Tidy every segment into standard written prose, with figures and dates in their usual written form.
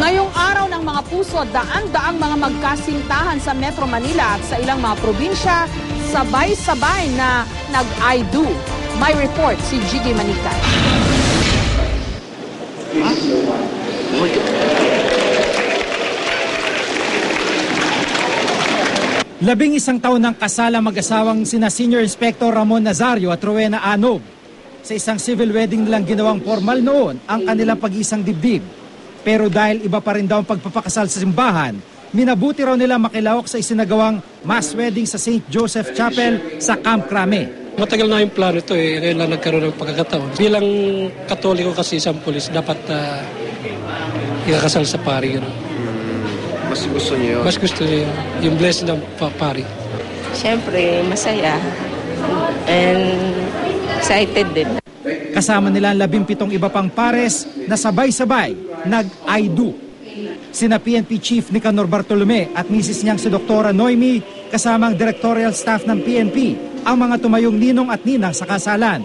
Ngayong araw ng mga puso, daan-daang mga magkasintahan sa Metro Manila at sa ilang mga probinsya, sabay-sabay na nag-I do. May report si Gigi Manica. Labing isang taon ng kasal ang mag-asawang sina Senior Inspector Ramon Nazario at Rowena Anob. Sa isang civil wedding nilang ginawang formal noon ang kanilang pag-isang dibdib. Pero dahil iba pa rin daw ang pagpapakasal sa simbahan, minabuti raw nila makilahok sa isinagawang mass wedding sa St. Joseph Chapel sa Camp Crame. Matagal na yung plano ito eh. Ngayon lang nagkaroon ng pagkakataon. Bilang Katoliko kasi isang pulis, dapat ikakasal sa pari. Mas gusto niyo yun? Mas gusto niyo yung blessing ng pari. Siyempre, masaya. And excited din. Kasama nila ang 17 iba pang pares na sabay-sabay nag-I do. Sina PNP Chief Nicanor Bartolome at misis niyang si Dr. Noemi kasama ang directorial staff ng PNP ang mga tumayong ninong at ninang sa kasalan.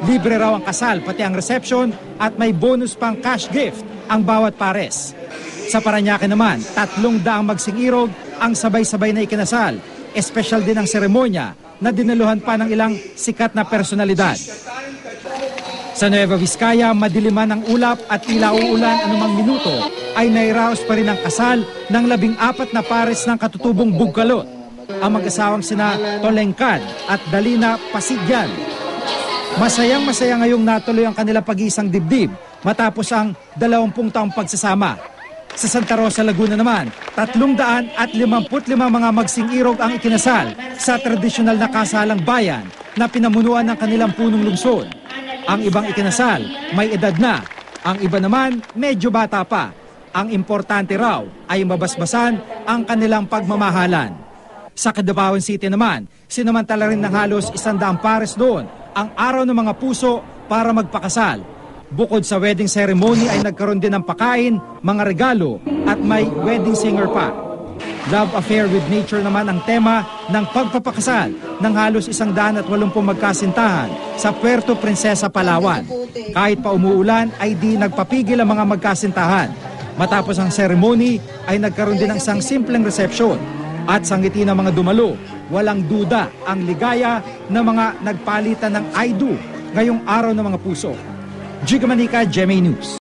Libre raw ang kasal pati ang reception at may bonus pang cash gift ang bawat pares. Sa Parañaque naman, 300 magsing-irog ang sabay-sabay na ikinasal. Espesyal din ang seremonya na dinaluhan pa ng ilang sikat na personalidad. Sa Nueva Vizcaya, madiliman ang ulap at tila uulan anumang minuto ay nairaos pa rin ang kasal ng 14 na pares ng katutubong bugkalot. Ang mag-asawang sina Tolengkan at Dalina Pasigyan. Masayang-masaya ngayong natuloy ang kanilang pag-iisang dibdib matapos ang 20 taong pagsasama. Sa Santa Rosa, Laguna naman, 355 mga magsing-irog ang ikinasal sa tradisyonal na kasalang bayan na pinamunuan ng kanilang punong lungsod. Ang ibang ikinasal may edad na, ang iba naman medyo bata pa. Ang importante raw ay mabasbasan ang kanilang pagmamahalan. Sa Kidapawan City naman, sinamantala rin ng halos 100 pares doon ang araw ng mga puso para magpakasal. Bukod sa wedding ceremony ay nagkaroon din ng pakain, mga regalo at may wedding singer pa. Love affair with nature naman ang tema ng pagpapakasal ng halos 180 magkasintahan sa Puerto Princesa, Palawan. Kahit pa umuulan ay di nagpapigil ang mga magkasintahan. Matapos ang ceremony ay nagkaroon din ng isang simpleng reception. At sa ngiti ng mga dumalo, walang duda ang ligaya ng mga nagpalitan ng I do ngayong araw ng mga puso. Gigi Manica, GMA News.